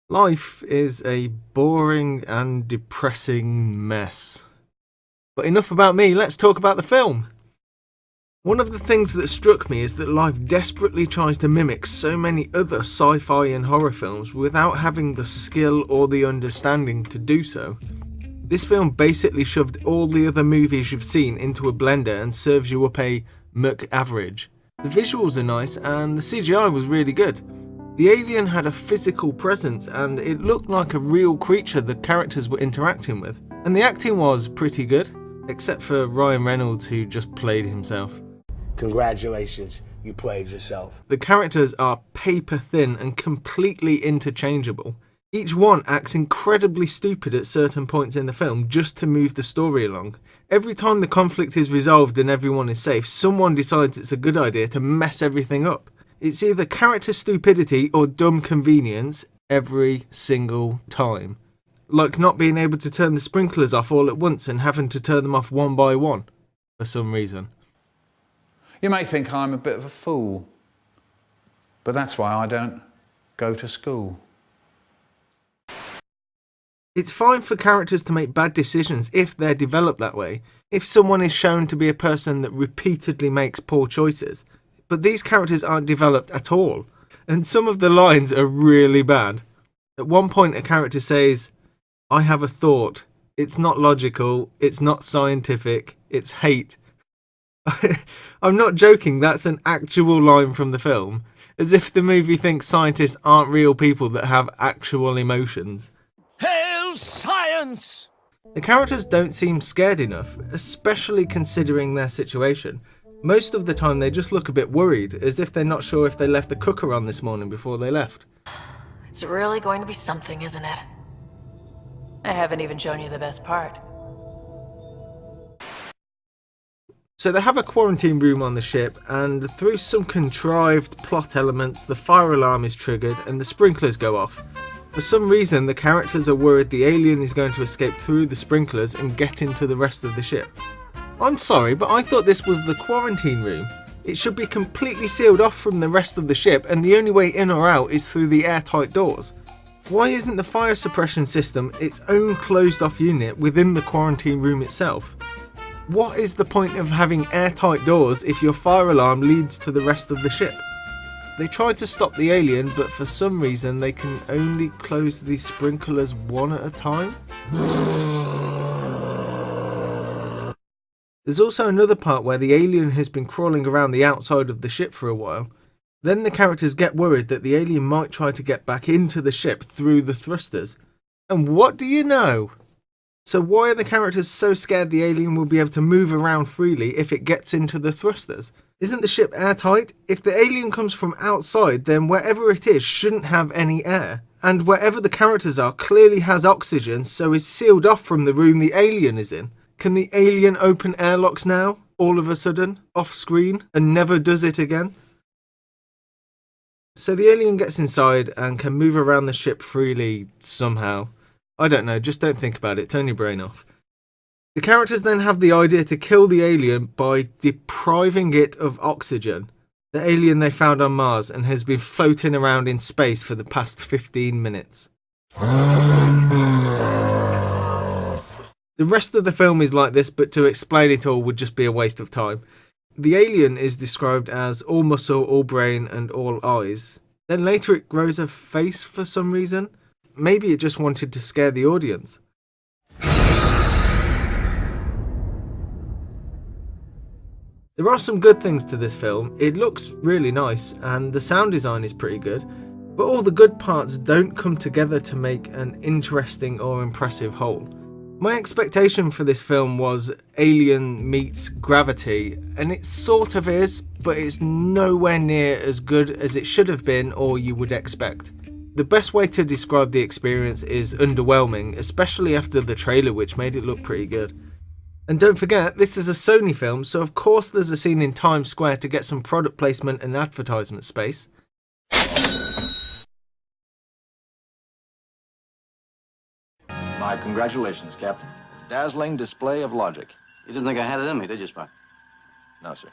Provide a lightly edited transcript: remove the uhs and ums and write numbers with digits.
Life is a boring and depressing mess. But enough about me, let's talk about the film. One of the things that struck me is that life desperately tries to mimic so many other sci-fi and horror films without having the skill or the understanding to do so. This film basically shoved all the other movies you've seen into a blender and serves you up a average. The visuals are nice and the CGI was really good. The alien had a physical presence and it looked like a real creature the characters were interacting with. And the acting was pretty good, except for Ryan Reynolds who just played himself. Congratulations, you played yourself. The characters are paper thin and completely interchangeable. Each one acts incredibly stupid at certain points in the film just to move the story along. Every time the conflict is resolved and everyone is safe, someone decides it's a good idea to mess everything up. It's either character stupidity or dumb convenience every single time. Like not being able to turn the sprinklers off all at once and having to turn them off one by one, for some reason. You may think I'm a bit of a fool, but that's why I don't go to school. It's fine for characters to make bad decisions if they're developed that way, if someone is shown to be a person that repeatedly makes poor choices. But these characters aren't developed at all, and some of the lines are really bad. At one point a character says, "I have a thought. It's not logical, it's not scientific, it's hate." I'm not joking, that's an actual line from the film, as if the movie thinks scientists aren't real people that have actual emotions. Hail science! The characters don't seem scared enough, especially considering their situation. Most of the time they just look a bit worried, as if they're not sure if they left the cooker on this morning before they left. It's really going to be something, isn't it? I haven't even shown you the best part. So they have a quarantine room on the ship, and through some contrived plot elements the fire alarm is triggered and the sprinklers go off. For some reason the characters are worried the alien is going to escape through the sprinklers and get into the rest of the ship. I'm sorry, but I thought this was the quarantine room. It should be completely sealed off from the rest of the ship and the only way in or out is through the airtight doors. Why isn't the fire suppression system its own closed off unit within the quarantine room itself? What is the point of having airtight doors if your fire alarm leads to the rest of the ship? They tried to stop the alien, but for some reason they can only close the sprinklers one at a time? There's also another part where the alien has been crawling around the outside of the ship for a while. Then the characters get worried that the alien might try to get back into the ship through the thrusters. And what do you know? So why are the characters so scared the alien will be able to move around freely if it gets into the thrusters? Isn't the ship airtight? If the alien comes from outside, then wherever it is shouldn't have any air. And wherever the characters are clearly has oxygen, so is sealed off from the room the alien is in. Can the alien open airlocks now, all of a sudden, off screen, and never does it again? So the alien gets inside and can move around the ship freely somehow. I don't know, just don't think about it, turn your brain off. The characters then have the idea to kill the alien by depriving it of oxygen. The alien they found on Mars and has been floating around in space for the past 15 minutes. The rest of the film is like this, but to explain it all would just be a waste of time. The alien is described as all muscle, all brain and all eyes. Then later it grows a face for some reason. Maybe it just wanted to scare the audience. There are some good things to this film. It looks really nice and the sound design is pretty good, but all the good parts don't come together to make an interesting or impressive whole. My expectation for this film was Alien meets Gravity, and it sort of is, but it's nowhere near as good as it should have been or you would expect. The best way to describe the experience is underwhelming, especially after the trailer, which made it look pretty good. And don't forget, this is a Sony film, so of course there's a scene in Times Square to get some product placement and advertisement space. My congratulations, Captain. Dazzling display of logic. You didn't think I had it in me, did you, Spock? No, sir.